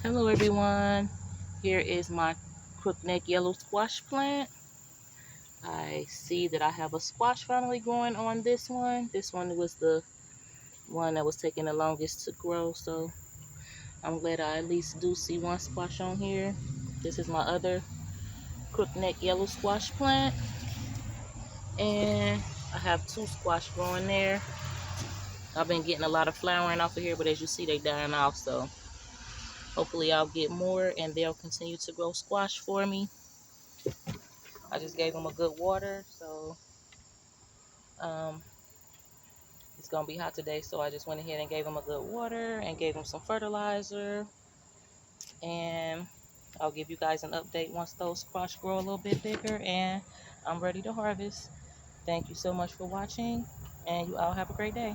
Hello everyone, here is my crookneck yellow squash plant. I see that I have a squash finally growing on this one. This one was the one that was taking the longest to grow, so I'm glad I at least do see one squash on here. This is my other crookneck yellow squash plant, and I have two squash growing there. I've been getting a lot of flowering off of here, but as you see they dying off, so hopefully I'll get more and they'll continue to grow squash for me. I just gave them a good water, so it's gonna be hot today, so I just went ahead and gave them a good water and gave them some fertilizer, and I'll give you guys an update once those squash grow a little bit bigger and I'm ready to harvest. Thank you so much for watching, and you all have a great day.